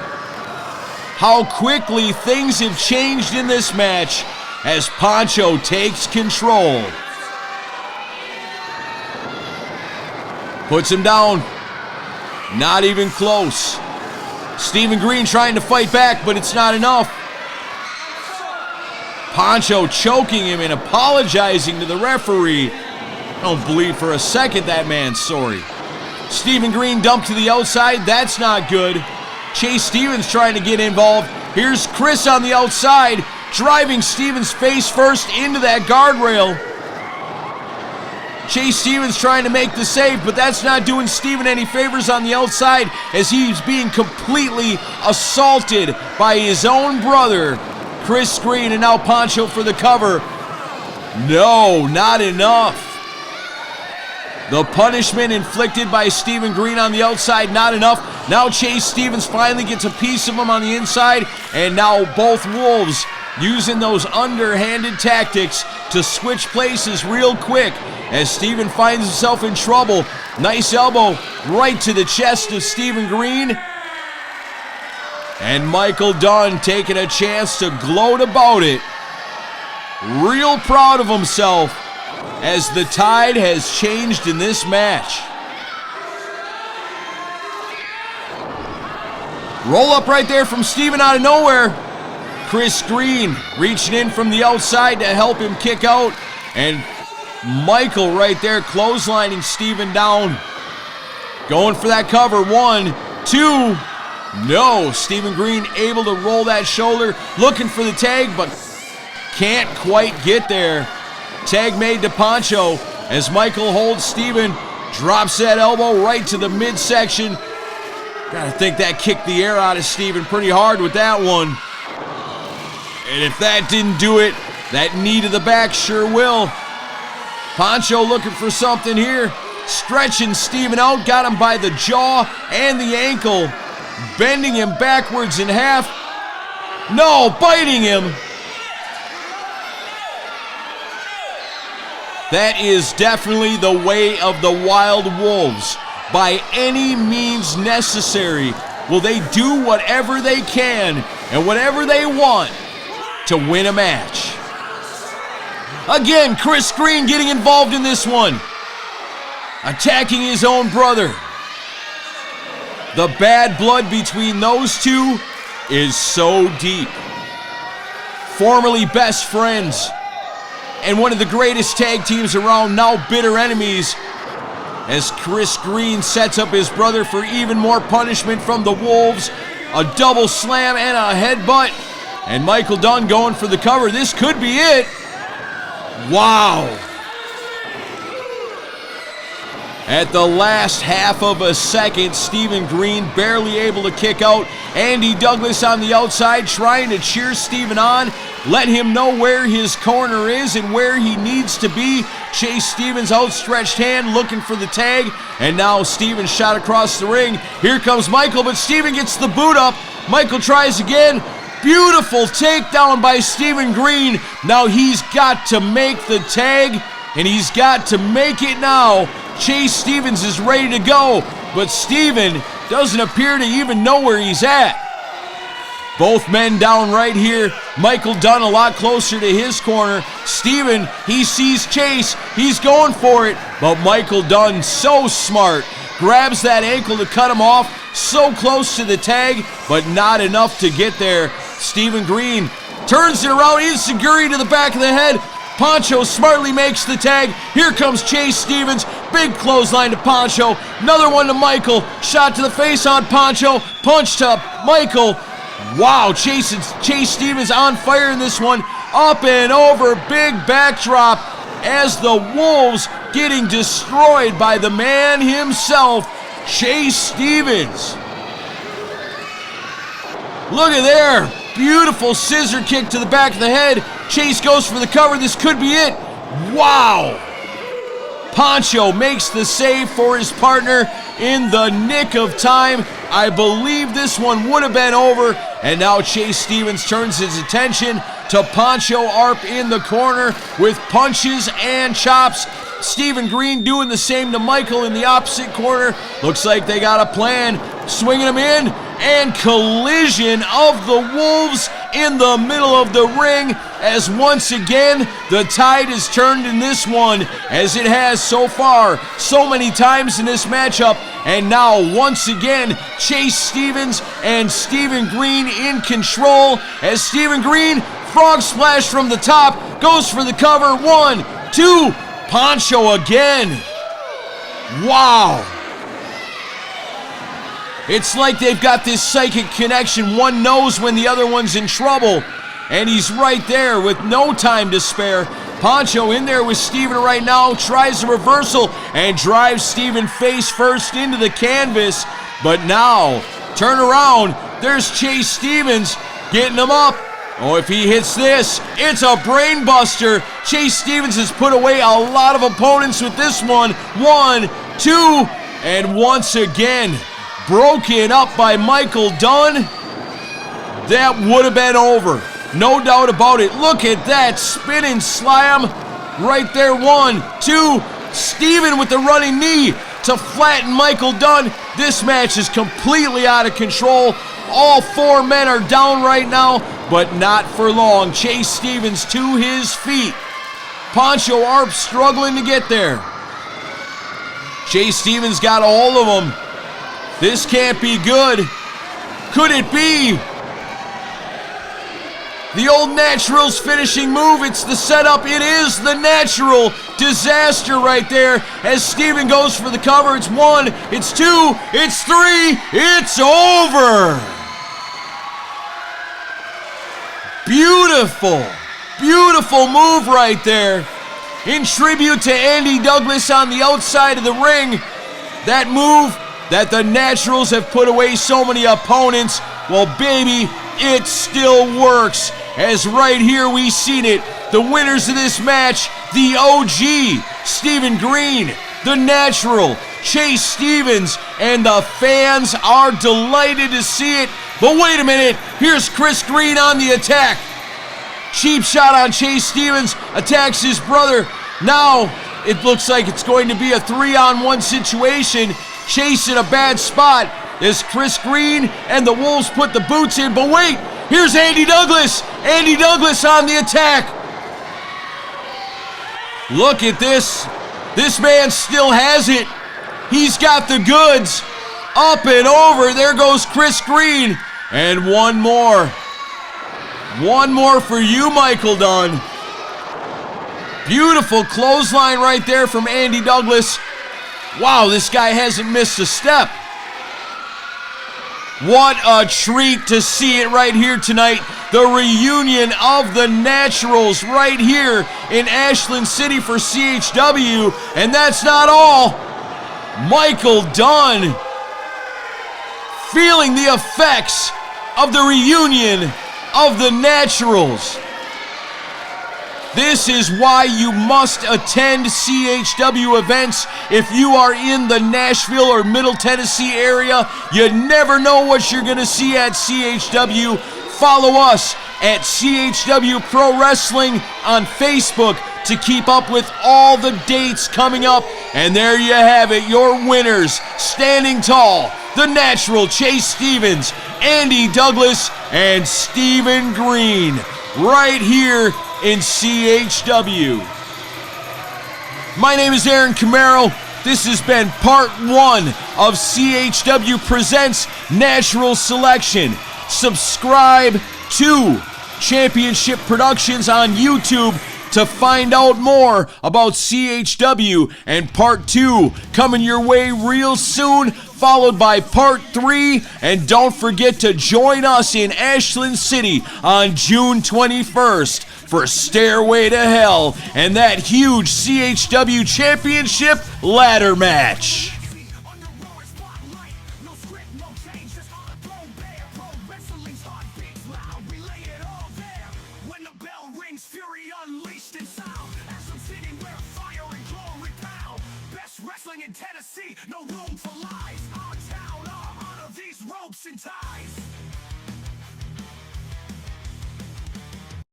How quickly things have changed in this match as Pancho takes control. Puts him down. Not even close. Steven Green trying to fight back, but it's not enough. Pancho choking him and apologizing to the referee. I don't believe for a second that man's sorry. Steven Green dumped to the outside. That's not good. Chase Stevens trying to get involved. Here's Chris on the outside, driving Stevens face first into that guardrail. Chase Stevens trying to make the save, but that's not doing Steven any favors on the outside as he's being completely assaulted by his own brother, Chris Green, and now Pancho for the cover. No, not enough. The punishment inflicted by Steven Green on the outside, not enough. Now Chase Stevens finally gets a piece of him on the inside, and now both Wolves using those underhanded tactics to switch places real quick as Steven finds himself in trouble. Nice elbow right to the chest of Steven Green. And Michael Dunn taking a chance to gloat about it. Real proud of himself as the tide has changed in this match. Roll up right there from Steven out of nowhere. Chris Green reaching in from the outside to help him kick out. And Michael right there clotheslining Steven down. Going for that cover. 1, 2. No, Steven Green able to roll that shoulder. Looking for the tag, but can't quite get there. Tag made to Pancho as Michael holds Steven. Drops that elbow right to the midsection. Gotta think that kicked the air out of Steven pretty hard with that one. And if that didn't do it, that knee to the back sure will. Pancho looking for something here. Stretching Steven out. Got him by the jaw and the ankle. Bending him backwards in half. No, biting him. That is definitely the way of the Wild Wolves. By any means necessary, will they do whatever they can and whatever they want to win a match. Again, Chris Green getting involved in this one. Attacking his own brother. The bad blood between those two is so deep. Formerly best friends and one of the greatest tag teams around, now bitter enemies, as Chris Green sets up his brother for even more punishment from the Wolves. A double slam and a headbutt. And Michael Dunn going for the cover. This could be it. Wow. At the last half of a second, Steven Green barely able to kick out. Andy Douglas on the outside trying to cheer Steven on. Let him know where his corner is and where he needs to be. Chase Stevens' outstretched hand looking for the tag. And now Steven shot across the ring. Here comes Michael, but Steven gets the boot up. Michael tries again. Beautiful takedown by Steven Green. Now he's got to make the tag, and he's got to make it now. Chase Stevens is ready to go, but Steven doesn't appear to even know where he's at. Both men down right here. Michael Dunn a lot closer to his corner. Steven, he sees Chase. He's going for it. But Michael Dunn, so smart, grabs that ankle to cut him off. So close to the tag, but not enough to get there. Steven Green turns it around. Enziguri to the back of the head. Poncho smartly makes the tag. Here comes Chase Stevens. Big clothesline to Poncho. Another one to Michael. Shot to the face on Poncho. Punch to Michael. Wow, Chase Stevens on fire in this one. Up and over, big backdrop as the Wolves getting destroyed by the man himself, Chase Stevens. Look at there. Beautiful scissor kick to the back of the head. Chase goes for the cover. This could be it. Wow. Poncho makes the save for his partner in the nick of time. I believe this one would have been over. And now Chase Stevens turns his attention to Poncho Arp in the corner with punches and chops. Steven Green doing the same to Michael in the opposite corner. Looks like they got a plan. Swinging him in, and collision of the Wolves in the middle of the ring as once again the tide is turned in this one, as it has so far so many times in this matchup. And now once again Chase Stevens and Steven Green in control, as Steven Green frog splash from the top, goes for the cover. 1, 2, Poncho again. Wow. It's like they've got this psychic connection. One knows when the other one's in trouble, and he's right there with no time to spare. Poncho in there with Steven right now, tries a reversal and drives Steven face first into the canvas. But now, turn around, there's Chase Stevens getting him up. Oh, if he hits this, it's a brain buster. Chase Stevens has put away a lot of opponents with this one. 1, 2, and once again, broken up by Michael Dunn. That would have been over. No doubt about it. Look at that spinning slam right there. 1, 2. Steven with the running knee to flatten Michael Dunn. This match is completely out of control. All 4 men are down right now, but not for long. Chase Stevens to his feet. Poncho Arp struggling to get there. Chase Stevens got a hold of him. This can't be good. Could it be? The old Natural's finishing move. It's the setup. It is the Natural. Disaster right there as Steven goes for the cover. It's 1, it's 2, it's 3, it's over. Beautiful, beautiful move right there. In tribute to Andy Douglas on the outside of the ring. That move that the Naturals have put away so many opponents, well, baby, it still works. As right here we seen it, the winners of this match, the OG, Steven Green, the Natural, Chase Stevens, and the fans are delighted to see it. But wait a minute, here's Chris Green on the attack. Cheap shot on Chase Stevens, attacks his brother. Now it looks like it's going to be a 3-on-1 situation. Chase in a bad spot as Chris Green and the Wolves put the boots in. But wait, here's Andy Douglas. Andy Douglas on the attack. Look at this. This man still has it. He's got the goods. Up and over. There goes Chris Green. And one more. One more for you, Michael Dunn. Beautiful clothesline right there from Andy Douglas. Wow, this guy hasn't missed a step. What a treat to see it right here tonight. The reunion of the Naturals right here in Ashland City for CHW. And that's not all. Michael Dunn feeling the effects of the reunion of the Naturals. This is why you must attend CHW events if you are in the Nashville or Middle Tennessee area. You never know what you're going to see at CHW. Follow us at CHW Pro Wrestling on Facebook, to keep up with all the dates coming up. And there you have it, your winners, standing tall, the Natural Chase Stevens, Andy Douglas, and Stephen Green, right here in CHW. My name is Aaron Camaro. This has been part 1 of CHW Presents Natural Selection. Subscribe to Championship Productions on YouTube to find out more about CHW, and part 2 coming your way real soon, followed by part 3. And don't forget to join us in Ashland City on June 21st for Stairway to Hell and that huge CHW Championship ladder match. Fury unleashed in sound, as I'm sitting where fire and glory pound. Best wrestling in Tennessee, no room for lies. Our town, our honor, these ropes and ties.